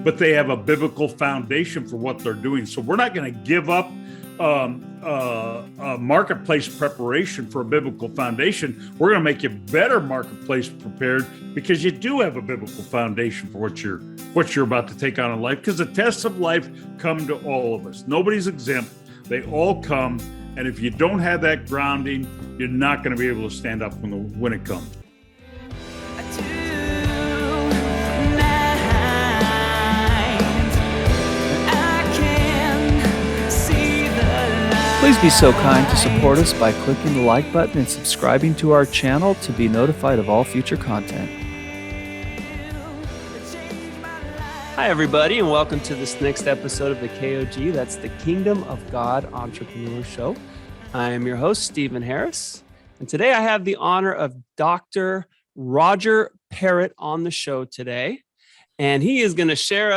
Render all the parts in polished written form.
but they have a biblical foundation for what they're doing. So we're not going to give up marketplace preparation for a biblical foundation. We're going to make you better marketplace prepared because you do have a biblical foundation for what you're about to take on in life, because the tests of life come to all of us. Nobody's exempt. They all come. And if you don't have that grounding, you're not going to be able to stand up when it comes. Please be so kind to support us by clicking the like button and subscribing to our channel to be notified of all future content. Hi, everybody, and welcome to this next episode of the KOG. That's the Kingdom of God Entrepreneur Show. I am your host, Stephen Harris, and today I have the honor of Dr. Roger Parrott on the show today, and he is going to share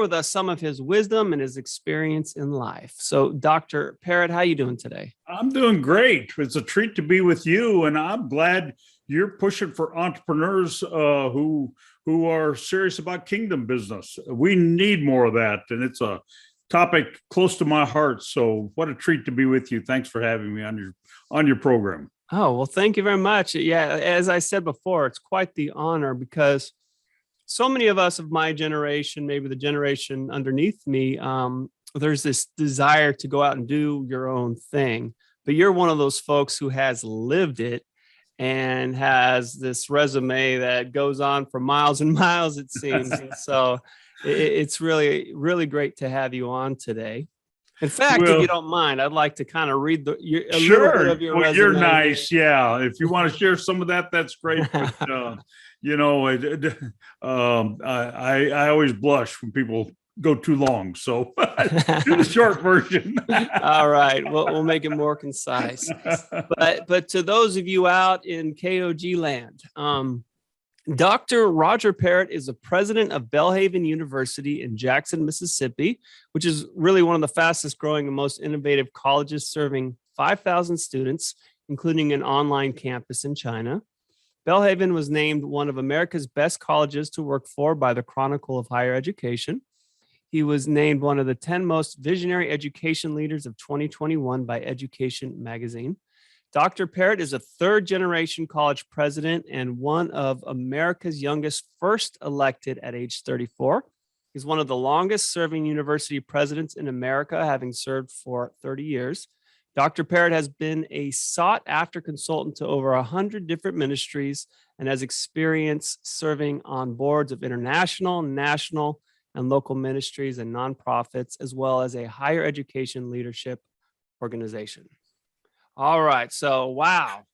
with us some of his wisdom and his experience in life. So, Dr. Parrott, how are you doing today? I'm doing great. It's a treat to be with you, and I'm glad you're pushing for entrepreneurs who are serious about kingdom business. We need more of that, and it's a topic close to my heart. So, what a treat to be with you. Thanks for having me on your program. Oh, well, thank you very much. Yeah, as I said before, it's quite the honor because so many of us of my generation, maybe the generation underneath me, there's this desire to go out and do your own thing. But you're one of those folks who has lived it and has this resume that goes on for miles and miles, it seems. So it's really, really great to have you on today. In fact, if you don't mind, I'd like to kind of read little bit of your resume. You're nice. Yeah. If you want to share some of that, that's great. But, I always blush when people go too long. So do the short version. All right. We'll make it more concise. But to those of you out in KOG land, Dr. Roger Parrott is the president of Belhaven University in Jackson, Mississippi, which is really one of the fastest growing and most innovative colleges, serving 5,000 students, including an online campus in China. Belhaven was named one of America's best colleges to work for by the Chronicle of Higher Education. He was named one of the 10 most visionary education leaders of 2021 by Education Magazine. Dr. Parrott is a third-generation college president and one of America's youngest, first elected at age 34. He's one of the longest-serving university presidents in America, having served for 30 years. Dr. Parrott has been a sought-after consultant to over 100 different ministries and has experience serving on boards of international, national, and local ministries and nonprofits, as well as a higher education leadership organization. All right. So, wow,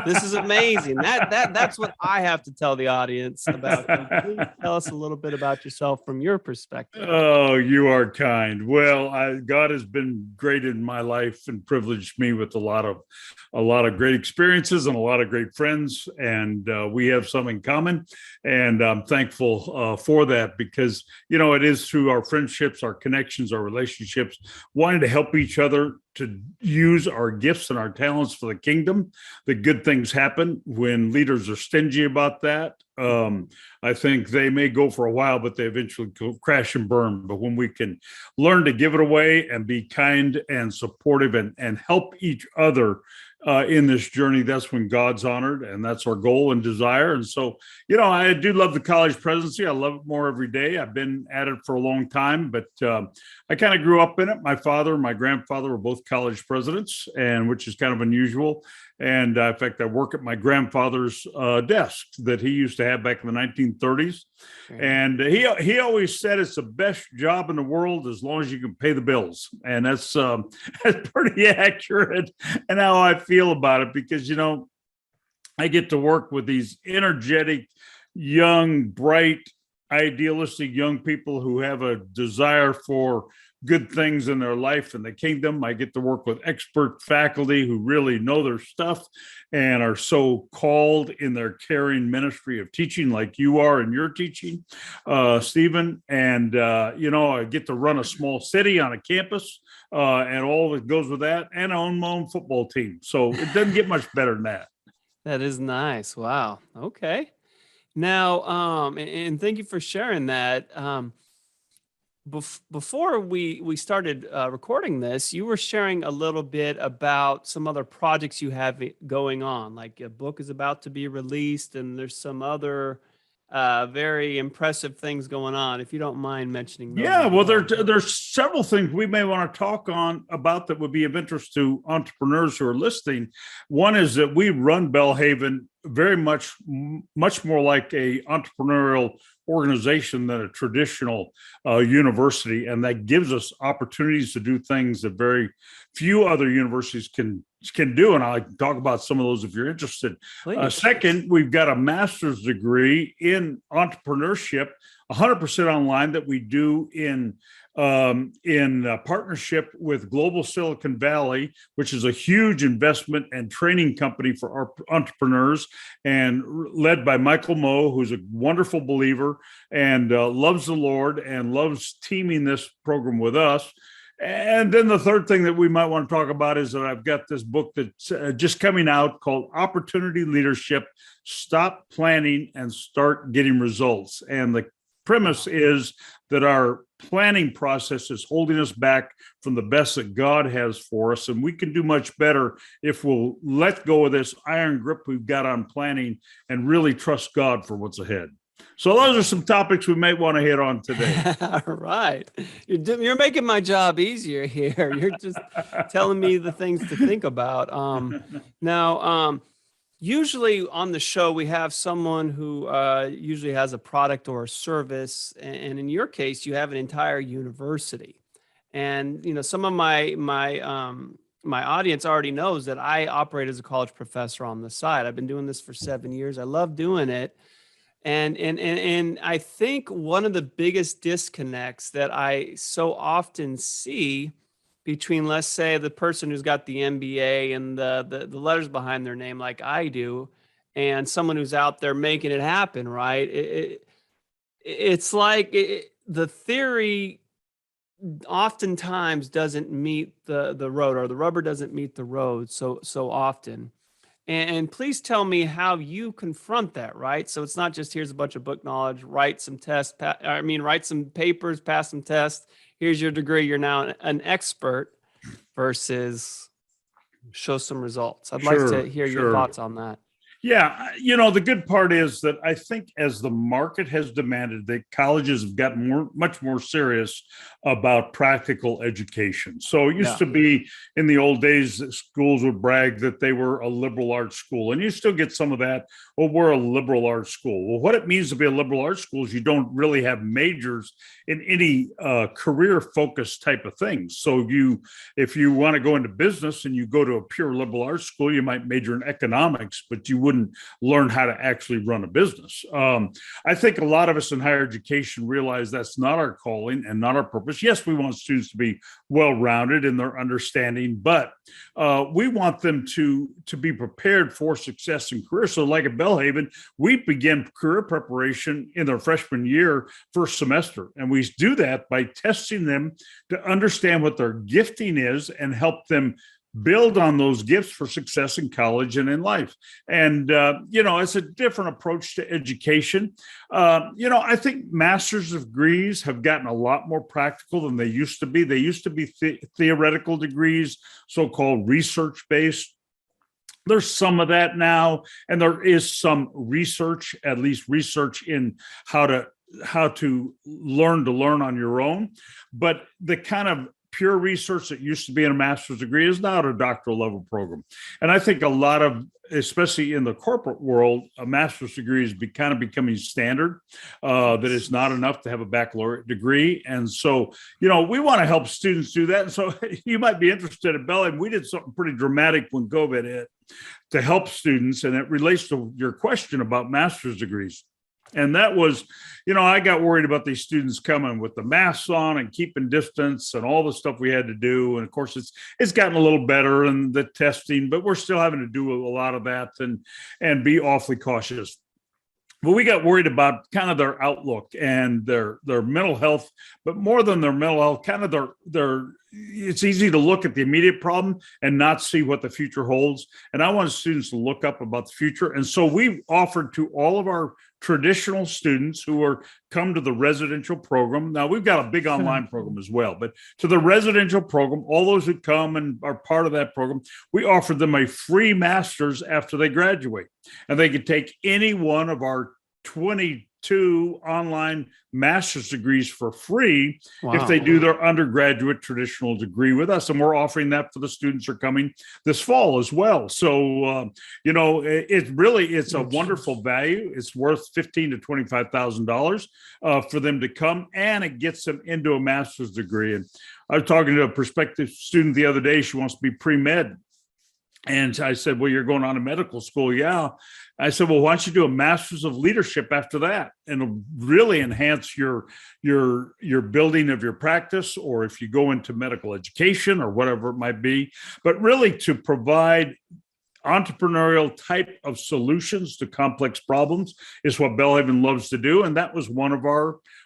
this is amazing. That's what I have to tell the audience about. Please tell us a little bit about yourself from your perspective. Oh, you are kind. Well, God has been great in my life and privileged me with a lot of great experiences and a lot of great friends. And we have some in common. And I'm thankful for that because, it is through our friendships, our connections, our relationships, wanting to help each other to use our gifts and our talents for the kingdom. The good things happen when leaders are stingy about that. I think they may go for a while, but they eventually crash and burn. But when we can learn to give it away and be kind and supportive and help each other in this journey, that's when God's honored, and that's our goal and desire. And so, I do love the college presidency. I love it more every day. I've been at it for a long time, but I kind of grew up in it. My father and my grandfather were both college presidents, and which is kind of unusual. And in fact, I work at my grandfather's desk that he used to have back in the 1930s. And he always said it's the best job in the world as long as you can pay the bills. And that's pretty accurate and how I feel about it, because, I get to work with these energetic, young, bright, idealistic young people who have a desire for good things in their life and the kingdom. I get to work with expert faculty who really know their stuff and are so called in their caring ministry of teaching, like you are in your teaching, Stephen. And, I get to run a small city on a campus and all that goes with that, and I own my own football team. So it doesn't get much better than that. That is nice. Wow. Okay. Now, and thank you for sharing that. before we started recording this, you were sharing a little bit about some other projects you have going on, like a book is about to be released, and there's some other very impressive things going on. If you don't mind mentioning those. Yeah, well, there's several things we may want to talk on about that would be of interest to entrepreneurs who are listening. One is that we run Belhaven very much more like a entrepreneurial organization than a traditional university, and that gives us opportunities to do things that very few other universities can do. And I can talk about some of those if you're interested. Second, we've got a master's degree in entrepreneurship, 100% online, that we do in partnership with Global Silicon Valley, which is a huge investment and training company for our entrepreneurs, and led by Michael Moe, who's a wonderful believer and loves the Lord and loves teaming this program with us. And then the third thing that we might want to talk about is that I've got this book that's just coming out called Opportunity Leadership: Stop Planning and Start Getting Results. And the premise is that our planning process is holding us back from the best that God has for us. And we can do much better if we'll let go of this iron grip we've got on planning and really trust God for what's ahead. So those are some topics we might want to hit on today. All right. You're making my job easier here. You're just telling me the things to think about. Now, usually on the show, we have someone who usually has a product or a service. And in your case, you have an entire university. And, some of my audience already knows that I operate as a college professor on the side. I've been doing this for 7 years. I love doing it. And I think one of the biggest disconnects that I so often see between, let's say, the person who's got the MBA and the letters behind their name like I do, and someone who's out there making it happen, right? It's like the theory oftentimes doesn't meet the road, or the rubber doesn't meet the road so often. And please tell me how you confront that, right? So it's not just here's a bunch of book knowledge, write some tests, write some papers, pass some tests. Here's your degree. You're now an expert, versus show some results. I'd like to hear your thoughts on that. Yeah, the good part is that I think as the market has demanded, that colleges have gotten much more serious about practical education. So it used to be in the old days that schools would brag that they were a liberal arts school, and you still get some of that. Well, we're a liberal arts school. Well, what it means to be a liberal arts school is you don't really have majors in any career-focused type of things. So if you want to go into business and you go to a pure liberal arts school, you might major in economics, but you wouldn't learn how to actually run a business. I think a lot of us in higher education realize that's not our calling and not our purpose. Yes, we want students to be well-rounded in their understanding, but we want them to be prepared for success in career. So like at Belhaven, we begin career preparation in their freshman year, first semester. And we do that by testing them to understand what their gifting is and help them build on those gifts for success in college and in life. And, it's a different approach to education. I think master's degrees have gotten a lot more practical than they used to be. They used to be theoretical degrees, so-called research-based. There's some of that now, and there is some research, at least research in how to learn on your own. But the kind of pure research that used to be in a master's degree is now at a doctoral level program. And I think a lot of, especially in the corporate world, a master's degree is kind of becoming standard, that it's not enough to have a baccalaureate degree. And so, we want to help students do that. And so you might be interested in Belhaven. We did something pretty dramatic when COVID hit to help students. And it relates to your question about master's degrees. And that was, I got worried about these students coming with the masks on and keeping distance and all the stuff we had to do. And of course, it's gotten a little better in the testing, but we're still having to do a lot of that and be awfully cautious. But we got worried about kind of their outlook and their mental health, but more than their mental health, kind of their it's easy to look at the immediate problem and not see what the future holds. And I want students to look up about the future. And so we offered to all of our traditional students who are come to the residential program. Now we've got a big online program as well, but to the residential program, all those who come and are part of that program, we offered them a free master's after they graduate. And they could take any one of our 22 online master's degrees for free if they do their undergraduate traditional degree with us. And we're offering that for the students who are coming this fall as well. So, it's a wonderful value. It's worth $15,000 to $25,000 for them to come, and it gets them into a master's degree. And I was talking to a prospective student the other day. She wants to be pre-med. And I said, well, you're going on to medical school. Yeah. I said, well, why don't you do a master's of leadership after that? And it'll really enhance your building of your practice, or if you go into medical education or whatever it might be, but really to provide entrepreneurial type of solutions to complex problems is what Belhaven loves to do. And that was one of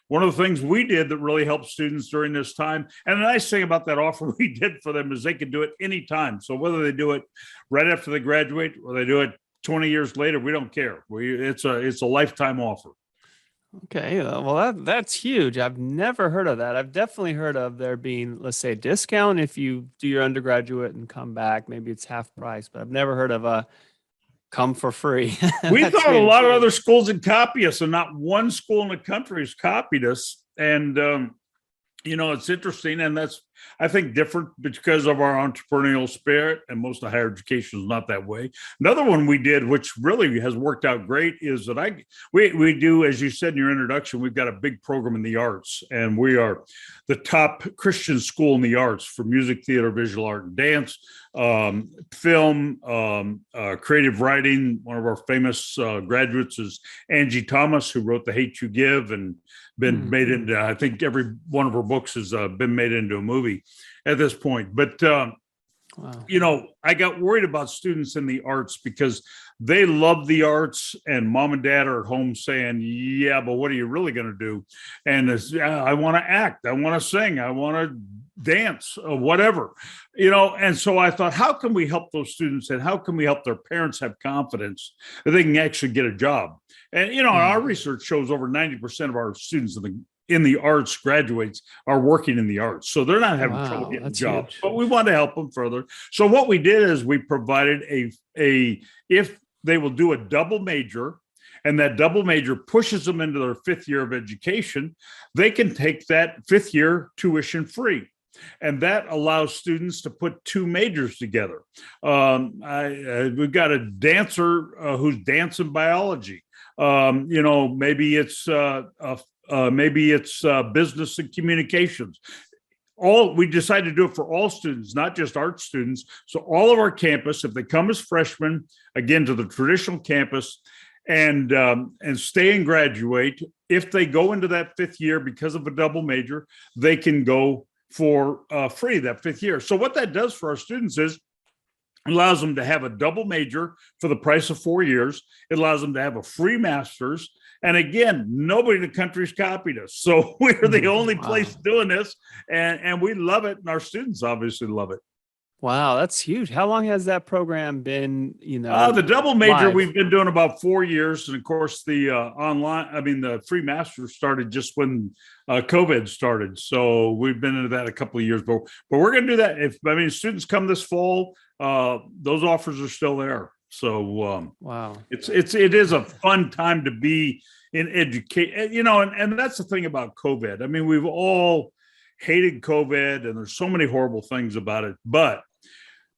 the things we did that really helped students during this time. And the nice thing about that offer we did for them is they could do it anytime. So whether they do it right after they graduate or they do it 20 years later, we don't care. It's a lifetime offer. Okay, well, that's huge. I've never heard of that. I've definitely heard of there being, let's say, a discount if you do your undergraduate and come back. Maybe it's half price, but I've never heard of a come for free. We thought a lot of other schools would copy us, and not one school in the country has copied us. And it's interesting, and that's, I think, different because of our entrepreneurial spirit, and most of higher education is not that way. Another one we did, which really has worked out great, is that we do, as you said in your introduction, we've got a big program in the arts, and we are the top Christian school in the arts for music, theater, visual art, and dance, film, creative writing. One of our famous graduates is Angie Thomas, who wrote The Hate You Give and been made into, I think every one of her books has been made into a movie at this point. But, I got worried about students in the arts because they love the arts, and mom and dad are at home saying, yeah, but what are you really going to do? And I want to act, I want to sing, I want to dance, or whatever, and so I thought, how can we help those students, and how can we help their parents have confidence that they can actually get a job? And our research shows over 90% of our students in the arts graduates are working in the arts, so they're not having trouble getting jobs. Huge. But we want to help them further. So what we did is we provided if they will do a double major, and that double major pushes them into their fifth year of education, they can take that fifth year tuition free. And that allows students to put two majors together. We've got a dancer who's dancing biology. Maybe it's business and communications. We decided to do it for all students, not just art students. So all of our campus, if they come as freshmen, again, to the traditional campus, and stay and graduate, if they go into that fifth year because of a double major, they can go for free that fifth year. So what that does for our students is it allows them to have a double major for the price of 4 years. It allows them to have a free master's. And again, nobody in the country's copied us. So we're the only place doing this, and we love it. And our students obviously love it. Wow, that's huge. How long has that program been, the double major live? We've been doing about 4 years. And of course, the free master started just when COVID started. So we've been into that a couple of years, but we're going to do that. Students come this fall, those offers are still there. So wow, it is a fun time to be in education, and that's the thing about COVID. We've all hated COVID, and there's so many horrible things about it, but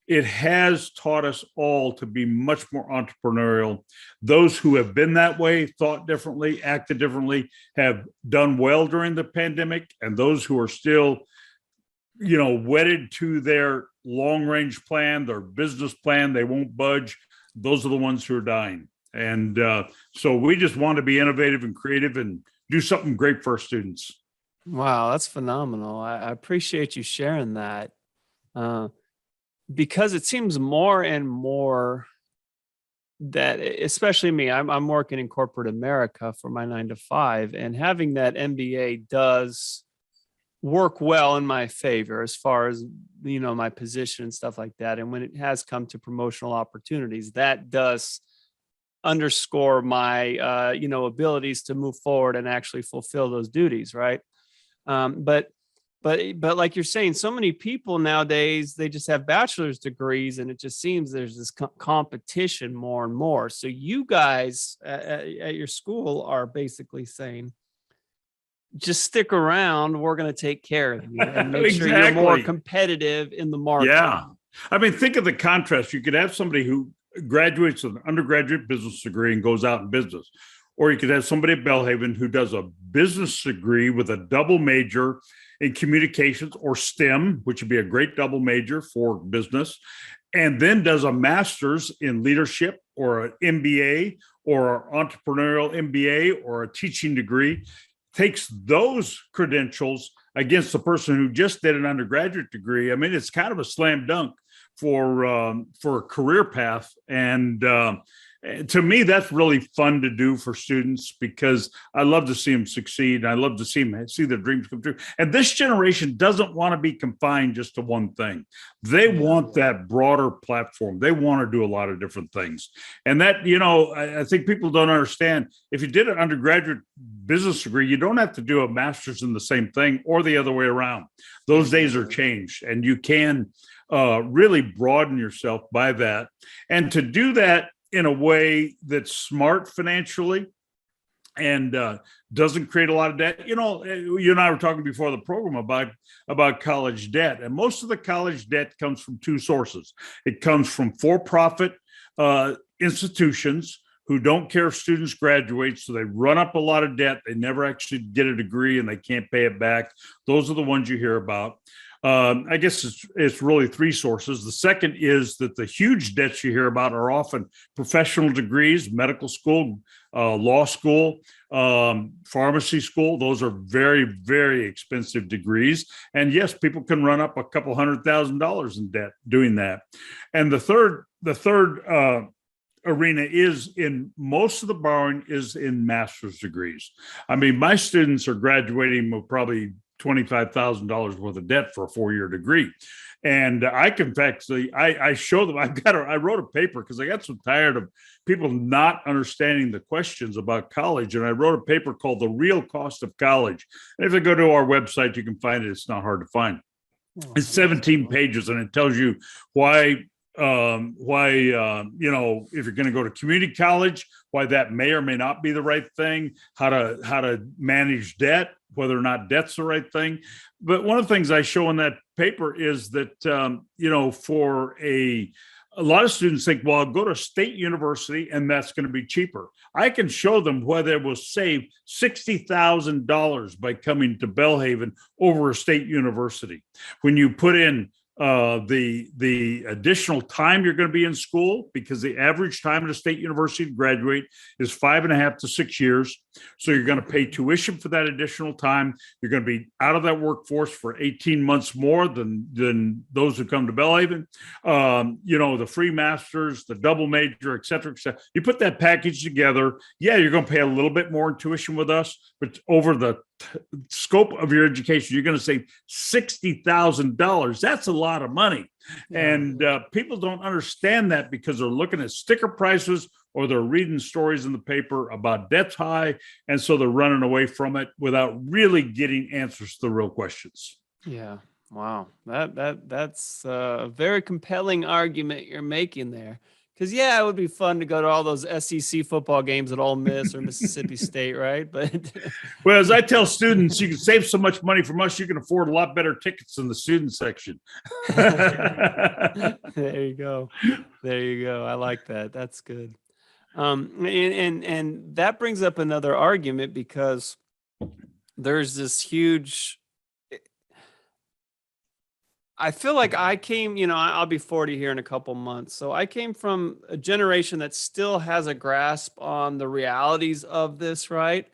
it has taught us all to be much more entrepreneurial. Those who have been that way, thought differently, acted differently, have done well during the pandemic, and those who are still wedded to their long-range plan, their business plan, they won't budge. Those are the ones who are dying. And so we just want to be innovative and creative and do something great for our students. Wow, that's phenomenal. I appreciate you sharing that, because it seems more and more that, especially me, I'm working in corporate America for my 9 to 5, and having that MBA does work well in my favor as far as, my position and stuff like that. And when it has come to promotional opportunities, that does underscore my, abilities to move forward and actually fulfill those duties. Right. But like you're saying, so many people nowadays, they just have bachelor's degrees, and it just seems there's this competition more and more. So you guys at your school are basically saying, just stick around. We're going to take care of you and make sure you're more competitive in the market. Yeah. I mean, think of the contrast. You could have somebody who graduates with an undergraduate business degree and goes out in business. Or you could have somebody at Belhaven who does a business degree with a double major in communications or STEM, which would be a great double major for business, and then does a master's in leadership or an MBA or an entrepreneurial MBA or a teaching degree, takes those credentials against the person who just did an undergraduate degree. I mean, it's kind of a slam dunk for a career path. And to me, that's really fun to do for students, because I love to see them succeed. I love to see their dreams come true. And this generation doesn't want to be confined just to one thing. They want that broader platform. They want to do a lot of different things. And that, I think people don't understand. If you did an undergraduate business degree, you don't have to do a master's in the same thing or the other way around. Those days are changed, and you can really broaden yourself by that. And to do that in a way that's smart financially and doesn't create a lot of debt. You and I were talking before the program about college debt, and most of the college debt comes from two sources. It comes from for-profit institutions who don't care if students graduate, so they run up a lot of debt. They never actually get a degree and they can't pay it back. Those are the ones you hear about. I guess it's really three sources. The second is that the huge debts you hear about are often professional degrees, medical school, law school, pharmacy school. Those are very, very expensive degrees. And yes, people can run up a couple $100,000 in debt doing that. And the third arena is in most of the borrowing is in master's degrees. I mean, my students are graduating with probably $25,000 worth of debt for a 4-year degree. And I can actually, I show them, I wrote a paper because I got so tired of people not understanding the questions about college. And I wrote a paper called The Real Cost of College. And if you go to our website, you can find it. It's not hard to find. It's 17 pages, and it tells you why if you're going to go to community college, why that may or may not be the right thing, how to manage debt, whether or not debt's the right thing. But one of the things I show in that paper is that for a lot of students think, well, I'll go to a state university and that's going to be cheaper. I can show them why they will save $60,000 by coming to Belhaven over a state university. When you put in the additional time you're going to be in school, because the average time at a state university to graduate is 5.5 to 6 years. So you're going to pay tuition for that additional time. You're going to be out of that workforce for 18 months more than those who come to Belhaven. The free masters, the double major, et cetera, et cetera. You put that package together. Yeah, you're going to pay a little bit more in tuition with us, but over the scope of your education, you're going to save $60,000. That's a lot of money. And people don't understand that because they're looking at sticker prices or they're reading stories in the paper about debt's high. And so they're running away from it without really getting answers to the real questions. Yeah. Wow. That's a very compelling argument you're making there. Because, it would be fun to go to all those SEC football games at Ole Miss or Mississippi State, right? But well, as I tell students, you can save so much money from us, you can afford a lot better tickets in the student section. There you go. I like that. That's good. And that brings up another argument, because there's this huge. I feel like I came, I'll be 40 here in a couple months. So I came from a generation that still has a grasp on the realities of this, right?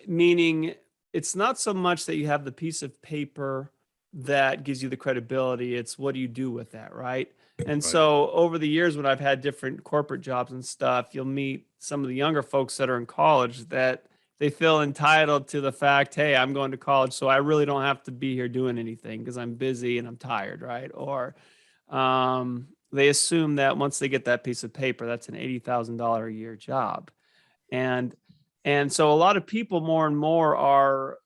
Meaning it's not so much that you have the piece of paper that gives you the credibility. It's what do you do with that, right? And so over the years, when I've had different corporate jobs and stuff, you'll meet some of the younger folks that are in college that they feel entitled to the fact, hey, I'm going to college, so I really don't have to be here doing anything because I'm busy and I'm tired, right? Or they assume that once they get that piece of paper, that's an $80,000 a year job. And so a lot of people more and more are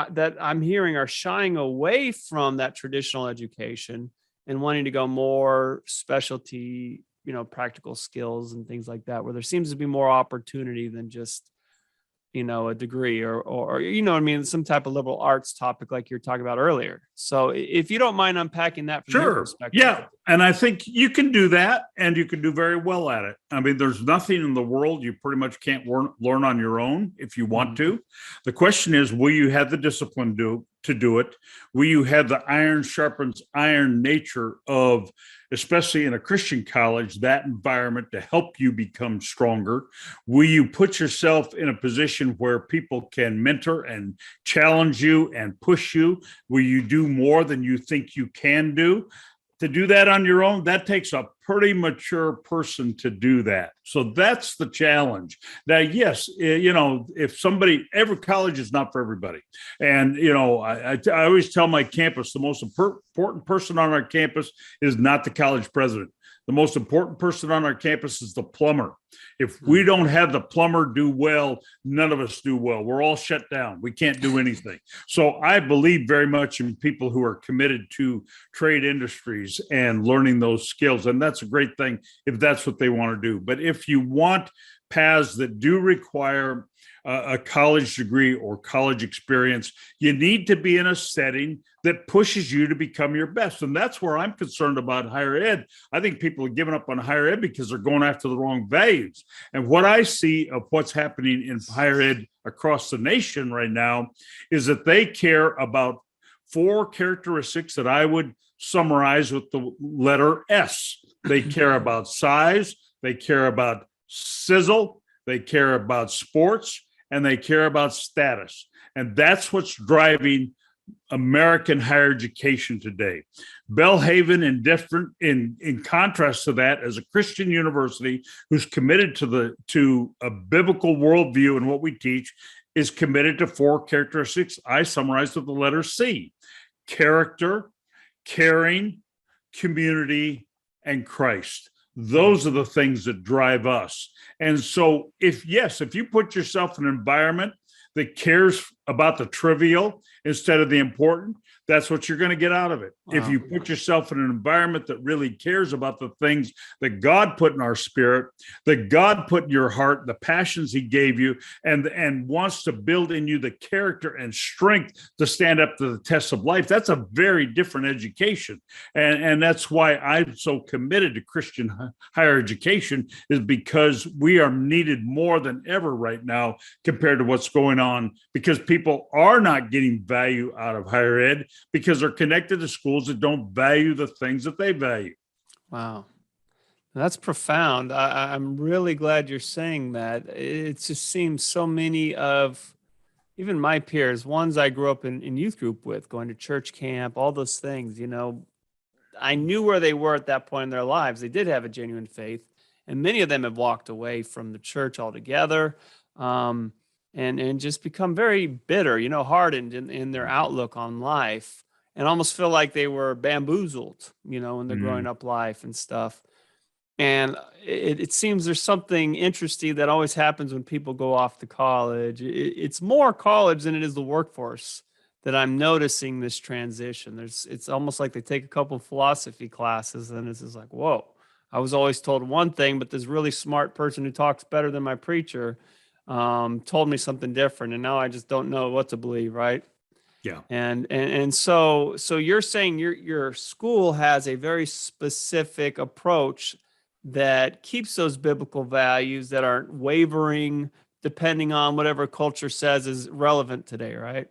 that I'm hearing are shying away from that traditional education and wanting to go more specialty, practical skills and things like that, where there seems to be more opportunity than just, a degree or what I mean, some type of liberal arts topic like you're talking about earlier. So if you don't mind unpacking that from your perspective. Yeah. And I think you can do that, and you can do very well at it. I mean, there's nothing in the world you pretty much can't learn on your own if you want to. The question is, will you have the discipline to do it? Will you have the iron sharpens iron nature of, especially in a Christian college, that environment to help you become stronger? Will you put yourself in a position where people can mentor and challenge you and push you? Will you do more than you think you can do? To do that on your own, that takes a pretty mature person to do that. So that's the challenge. Now, yes, if every college is not for everybody. And, I always tell my campus, the most important person on our campus is not the college president. The most important person on our campus is the plumber. If we don't have the plumber do well, none of us do well. We're all shut down. We can't do anything. So I believe very much in people who are committed to trade industries and learning those skills. And that's a great thing if that's what they want to do. But if you want paths that do require a college degree or college experience, you need to be in a setting that pushes you to become your best. And that's where I'm concerned about higher ed. I think people are giving up on higher ed because they're going after the wrong values. And what I see of what's happening in higher ed across the nation right now is that they care about 4 characteristics that I would summarize with the letter S. They care about size, they care about sizzle, they care about sports, and they care about status. And that's what's driving American higher education today. Belhaven, in contrast to that, as a Christian university who's committed to a biblical worldview and what we teach, is committed to 4 characteristics I summarized with the letter C: character, caring, community, and Christ. Those are the things that drive us. And so if you put yourself in an environment that cares about the trivial instead of the important, that's what you're going to get out of it. Wow. If you put yourself in an environment that really cares about the things that God put in our spirit, that God put in your heart, the passions he gave you, and wants to build in you the character and strength to stand up to the test of life, that's a very different education. And that's why I'm so committed to Christian higher education, is because we are needed more than ever right now compared to what's going on, because people are not getting value out of higher ed because they're connected to schools that don't value the things that they value. Wow. That's profound. I'm really glad you're saying that. It just seems so many of even my peers, ones I grew up in youth group with, going to church camp, all those things, I knew where they were at that point in their lives. They did have a genuine faith, and many of them have walked away from the church altogether. And just become very bitter, hardened in their outlook on life, and almost feel like they were bamboozled, in their growing up life and stuff. And it seems there's something interesting that always happens when people go off to college. It's more college than it is the workforce that I'm noticing this transition. It's almost like they take a couple of philosophy classes, and it's just like, whoa, I was always told one thing, but this really smart person who talks better than my preacher told me something different, and now I just don't know what to believe, right? Yeah. And so you're saying your school has a very specific approach that keeps those biblical values that aren't wavering depending on whatever culture says is relevant today, right?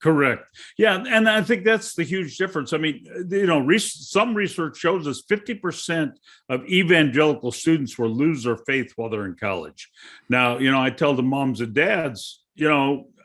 Correct. Yeah. And I think that's the huge difference. I mean, some research shows us 50% of evangelical students will lose their faith while they're in college. Now, I tell the moms and dads,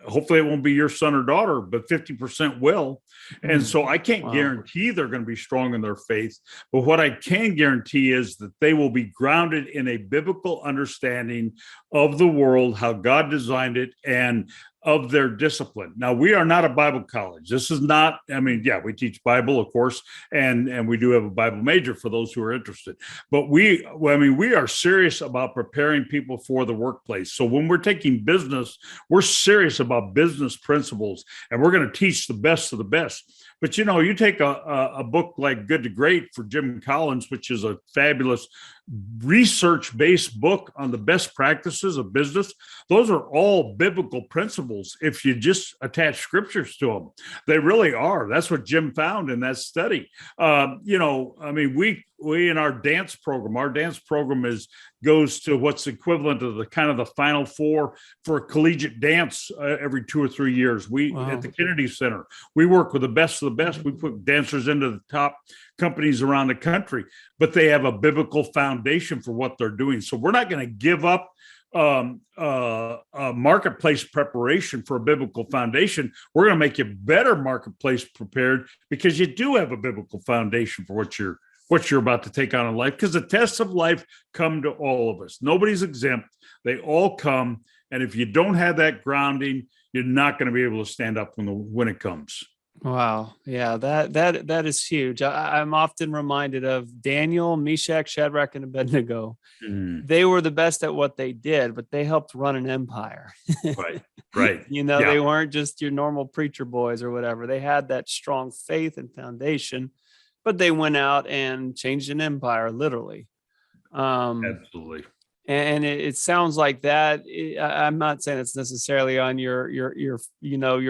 hopefully it won't be your son or daughter, but 50% will. And so I can't Wow. guarantee they're going to be strong in their faith. But what I can guarantee is that they will be grounded in a biblical understanding of the world, how God designed it, and of their discipline. Now, we are not a Bible college. This is not, I mean, yeah, we teach Bible, of course, and we do have a Bible major for those who are interested. But we are serious about preparing people for the workplace. So when we're taking business, we're serious about business principles, and we're going to teach the best of the best. But, you take a book like Good to Great for Jim Collins, which is a fabulous research-based book on the best practices of business. Those are all biblical principles if you just attach scriptures to them. They really are. That's what Jim found in that study. We in our dance program goes to what's equivalent to the kind of the Final Four for collegiate dance every 2 or 3 years. At the Kennedy Center, we work with the best of the best. We put dancers into the top companies around the country, but they have a biblical foundation for what they're doing. So we're not going to give up marketplace preparation for a biblical foundation. We're going to make you better marketplace prepared because you do have a biblical foundation for what you're about to take on in life, because the tests of life come to all of us. Nobody's exempt. They all come. And if you don't have that grounding, you're not going to be able to stand up when it comes. Wow. Yeah, that is huge. I'm often reminded of Daniel, Meshach, Shadrach, and Abednego. They were the best at what they did, but they helped run an empire. Right. They weren't just your normal preacher boys or whatever. They had that strong faith and foundation, but they went out and changed an empire, literally. Absolutely. And it sounds like that. I'm not saying it's necessarily on your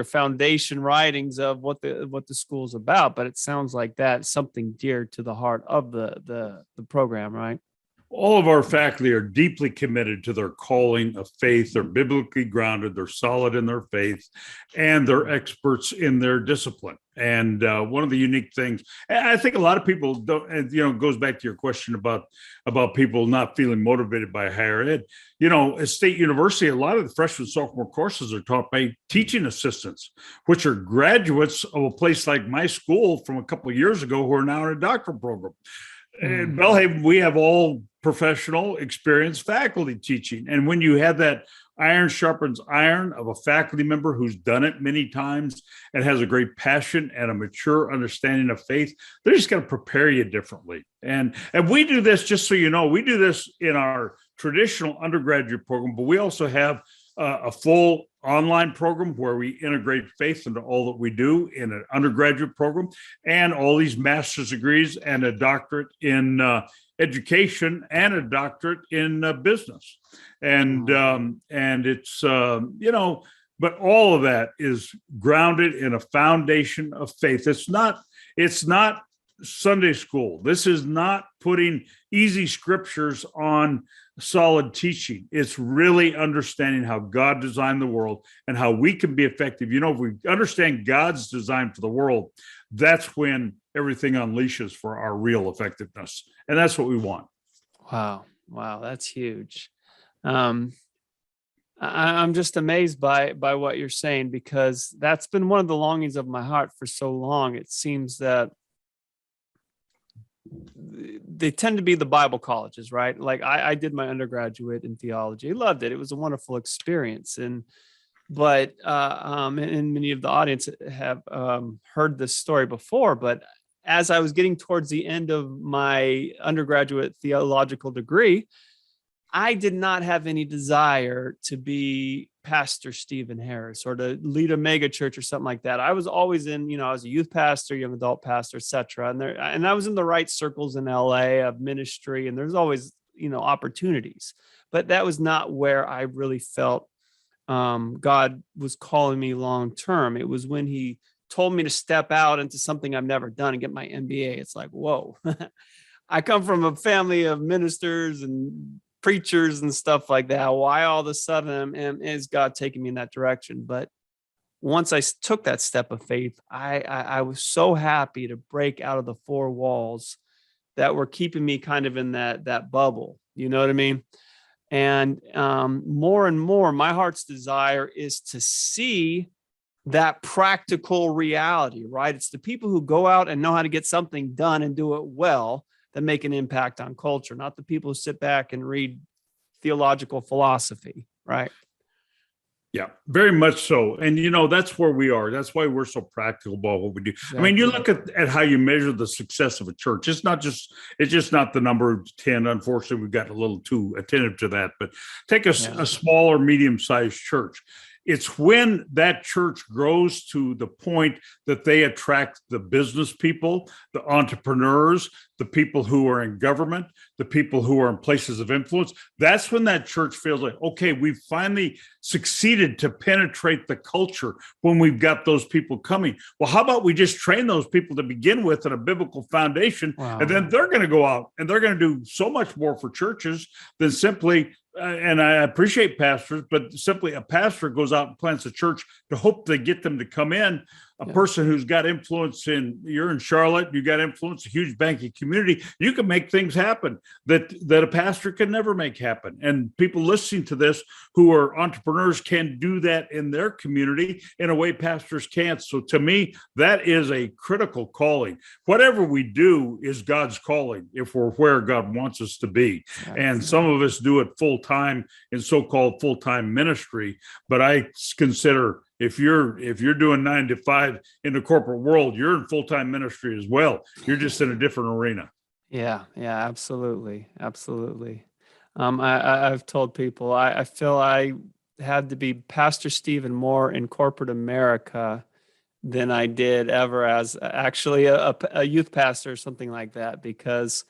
foundation writings of what the school's about, but it sounds like that's something dear to the heart of the program, right? All of our faculty are deeply committed to their calling of faith. They're biblically grounded. They're solid in their faith, and they're experts in their discipline. And one of the unique things, and I think a lot of people don't, it goes back to your question about people not feeling motivated by higher ed. At State University, a lot of the freshman, sophomore courses are taught by teaching assistants, which are graduates of a place like my school from a couple of years ago who are now in a doctoral program. In Belhaven, we have all professional, experienced faculty teaching. And when you have that iron sharpens iron of a faculty member who's done it many times and has a great passion and a mature understanding of faith, they're just going to prepare you differently. And we do this, just so you know, we do this in our traditional undergraduate program, but we also have a full online program where we integrate faith into all that we do in an undergraduate program, and all these master's degrees and a doctorate in education and a doctorate in business. And it's, but all of that is grounded in a foundation of faith. It's not Sunday school. This is not putting easy scriptures on solid teaching. It's really understanding how God designed the world and how we can be effective. If we understand God's design for the world, that's when everything unleashes for our real effectiveness. And that's what we want. Wow. That's huge. I'm just amazed by what you're saying, because that's been one of the longings of my heart for so long. It seems that they tend to be the Bible colleges, right? Like I did my undergraduate in theology. I loved it. It was a wonderful experience. But many of the audience have heard this story before, but as I was getting towards the end of my undergraduate theological degree, I did not have any desire to be Pastor Stephen Harris or to lead a mega church or something like that. I was always in, I was a youth pastor, young adult pastor, etc. And I was in the right circles in LA of ministry, and there's always, opportunities. But that was not where I really felt God was calling me long term. It was when he told me to step out into something I've never done and get my MBA. It's like, whoa. I come from a family of ministers and preachers and stuff like that. Why all of a sudden is God taking me in that direction? But once I took that step of faith, I was so happy to break out of the four walls that were keeping me kind of in that bubble. You know what I mean? And more and more, my heart's desire is to see that practical reality, right? It's the people who go out and know how to get something done and do it well that make an impact on culture, not the people who sit back and read theological philosophy, right? Yeah, very much so. And, that's where we are. That's why we're so practical about what we do. Exactly. I mean, you look at how you measure the success of a church. It's just not the number of 10. Unfortunately, we've gotten a little too attentive to that. But take a small or medium-sized church. It's when that church grows to the point that they attract the business people, the entrepreneurs, the people who are in government, the people who are in places of influence. That's when that church feels like, okay, we've finally succeeded to penetrate the culture when we've got those people coming. Well, how about we just train those people to begin with in a biblical foundation, and then they're going to go out and they're going to do so much more for churches than simply and I appreciate pastors, but simply a pastor goes out and plants a church to hope they get them to come in. A person who's got influence you're in Charlotte, you got influence, a huge banking community, you can make things happen that a pastor can never make happen. And people listening to this who are entrepreneurs can do that in their community in a way pastors can't. So to me, that is a critical calling. Whatever we do is God's calling if we're where God wants us to be. And some of us do it full time in so-called full-time ministry, but I consider if you're doing 9 to 5 in the corporate world, you're in full-time ministry as well. You're just in a different arena. Yeah, absolutely. I've told people I feel I had to be Pastor Stephen more in corporate America than I did ever as actually a youth pastor or something like that, because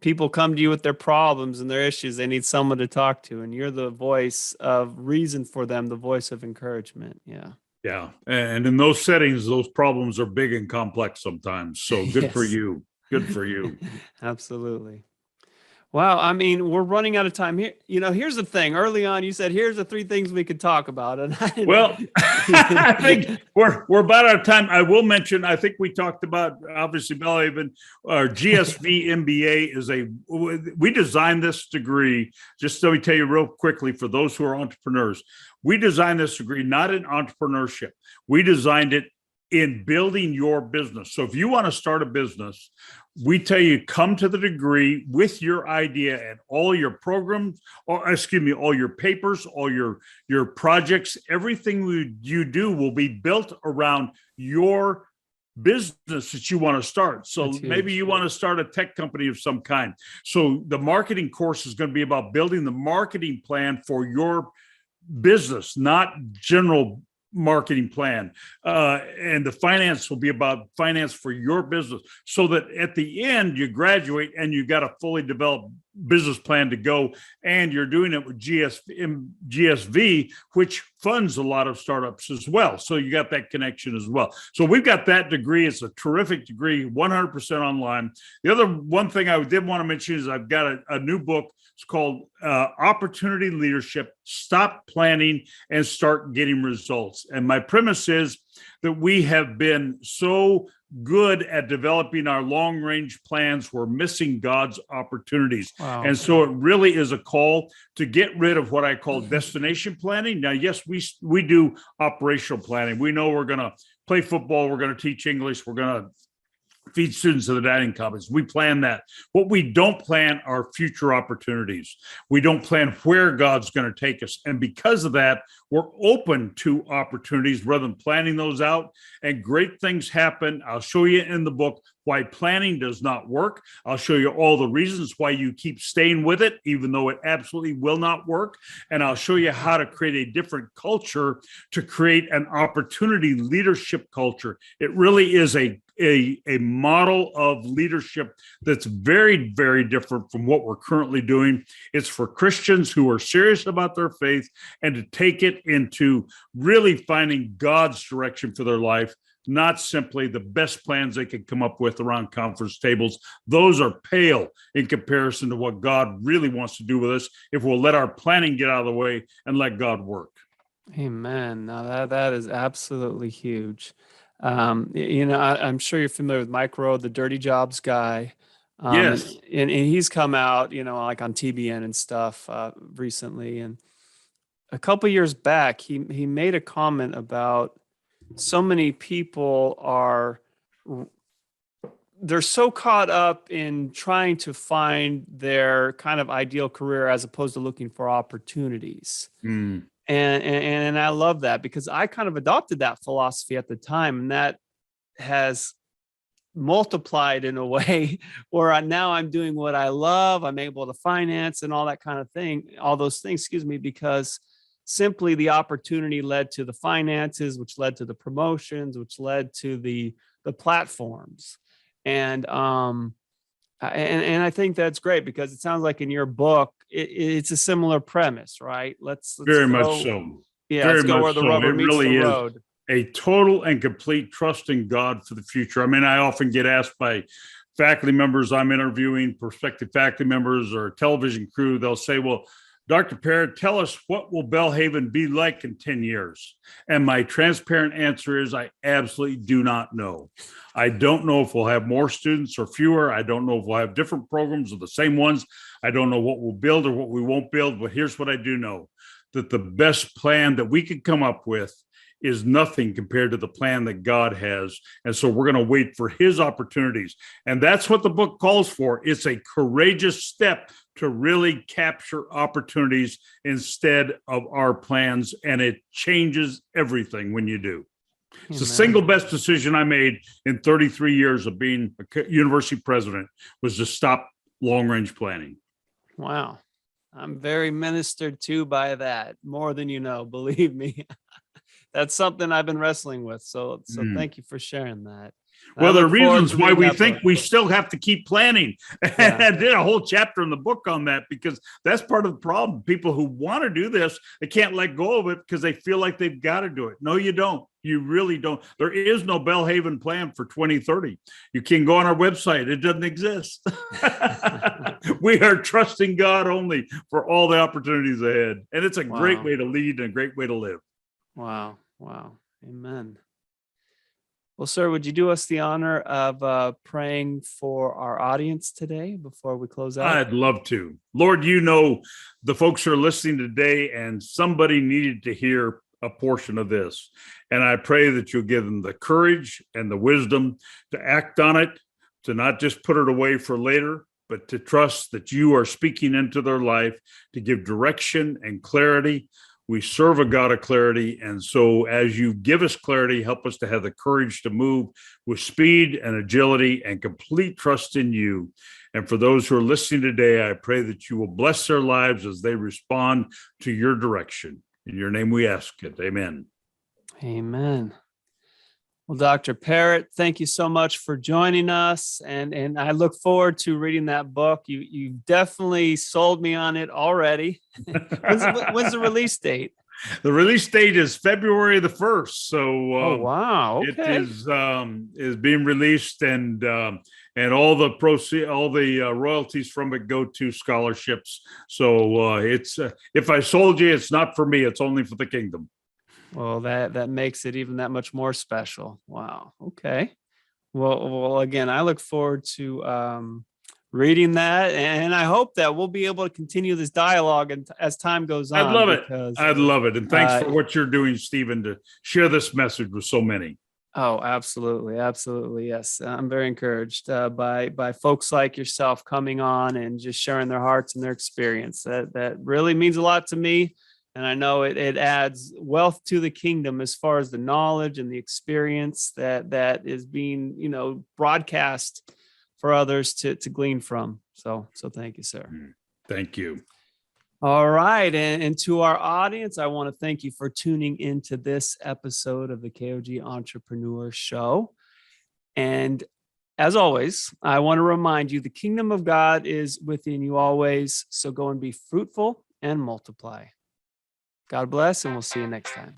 people come to you with their problems and their issues. They need someone to talk to, and you're the voice of reason for them, the voice of encouragement. Yeah. And in those settings, those problems are big and complex sometimes. So good for you. Good for you. Absolutely. Wow. I mean, we're running out of time here. Here's the thing. Early on, you said, here's the 3 things we could talk about. And I think we're about out of time. I will mention, I think we talked about, obviously, Belhaven, our GSV MBA we designed this degree, just let me tell you real quickly for those who are entrepreneurs, we designed this degree not in entrepreneurship. We designed it in building your business. So if you want to start a business, we tell you, come to the degree with your idea and all your programs, all your papers, all your projects, everything you do will be built around your business that you want to start. So maybe you want to start a tech company of some kind. So the marketing course is going to be about building the marketing plan for your business, not general marketing plan, and the finance will be about finance for your business, so that at the end you graduate and you got a fully developed business plan to go, and you're doing it with GSV, which funds a lot of startups as well. So you got that connection as well. So we've got that degree. It's a terrific degree, 100% online. The other one thing I did want to mention is I've got a new book. It's called Opportunity Leadership, Stop Planning and Start Getting Results. And my premise is that we have been so good at developing our long-range plans, we're missing God's opportunities. Wow. And so it really is a call to get rid of what I call destination planning. Now, yes, we do operational planning. We know we're going to play football, we're going to teach English, we're going to feed students to the dining commons. We plan that. What we don't plan are future opportunities. We don't plan where God's going to take us. And because of that, we're open to opportunities rather than planning those out. And great things happen. I'll show you in the book why planning does not work. I'll show you all the reasons why you keep staying with it, even though it absolutely will not work. And I'll show you how to create a different culture to create an opportunity leadership culture. It really is a model of leadership that's very, very different from what we're currently doing. It's for Christians who are serious about their faith and to take it into really finding God's direction for their life, not simply the best plans they could come up with around conference tables. Those are pale in comparison to what God really wants to do with us if we'll let our planning get out of the way and let God work. Amen. Now that is absolutely huge. I'm sure you're familiar with Mike Rowe, the Dirty Jobs guy. Yes. And he's come out, like on TBN and stuff recently. And a couple years back, he made a comment about so many people they're so caught up in trying to find their kind of ideal career as opposed to looking for opportunities. Mm. And I love that, because I kind of adopted that philosophy at the time, and that has multiplied in a way where now I'm doing what I love. I'm able to finance and all that kind of thing, all those things, because simply the opportunity led to the finances, which led to the promotions, which led to the platforms. And I think that's great, because it sounds like in your book, it's a similar premise, right? Let's Very go, much so. yeah, Very let's go much where the so. rubber It meets really the is road. a total and complete trust in God for the future. I mean, I often get asked by faculty members I'm interviewing, prospective faculty members or television crew, they'll say, well, Dr. Parrott, tell us, what will Belhaven be like in 10 years? And my transparent answer is, I absolutely do not know. I don't know if we'll have more students or fewer. I don't know if we'll have different programs or the same ones. I don't know what we'll build or what we won't build. But here's what I do know, that the best plan that we could come up with is nothing compared to the plan that God has. And so we're going to wait for his opportunities. And that's what the book calls for. It's a courageous step to really capture opportunities instead of our plans. And it changes everything when you do. It's the single best decision I made in 33 years of being a university president, was to stop long-range planning. Wow. I'm very ministered to by that, more than you know, believe me. That's something I've been wrestling with. So thank you for sharing that. Well, there are reasons why we think we still have to keep planning. Yeah. I did a whole chapter in the book on that, because that's part of the problem. People who want to do this, they can't let go of it because they feel like they've got to do it. No, you don't. You really don't. There is no Belhaven plan for 2030. You can go on our website. It doesn't exist. We are trusting God only for all the opportunities ahead. And it's a great way to lead and a great way to live. Wow. Amen. Well, sir, would you do us the honor of praying for our audience today before we close out? I'd love to. Lord, you know the folks who are listening today, and somebody needed to hear a portion of this. And I pray that you'll give them the courage and the wisdom to act on it, to not just put it away for later, but to trust that you are speaking into their life to give direction and clarity. We serve a God of clarity. And so as you give us clarity, help us to have the courage to move with speed and agility and complete trust in you. And for those who are listening today, I pray that you will bless their lives as they respond to your direction. In your name we ask it. Amen. Amen. Well, Dr. Parrott, thank you so much for joining us. And I look forward to reading that book. You definitely sold me on it already. When's the release date? The release date is February the 1st. So oh, wow. Okay. It is being released, and all the royalties from it go to scholarships. So it's if I sold you, it's not for me. It's only for the kingdom. Well, that makes it even that much more special. Wow. Okay. Well, again, I look forward to reading that, and I hope that we'll be able to continue this dialogue as time goes on. I'd love it. And thanks for what you're doing, Stephen, to share this message with so many. Oh, absolutely. Absolutely. Yes. I'm very encouraged by folks like yourself coming on and just sharing their hearts and their experience. That really means a lot to me. And I know it adds wealth to the kingdom as far as the knowledge and the experience that is being, broadcast for others to glean from. So thank you, sir. Thank you. All right. And to our audience, I want to thank you for tuning into this episode of the KOG Entrepreneur Show. And as always, I want to remind you, the kingdom of God is within you always. So go and be fruitful and multiply. God bless, and we'll see you next time.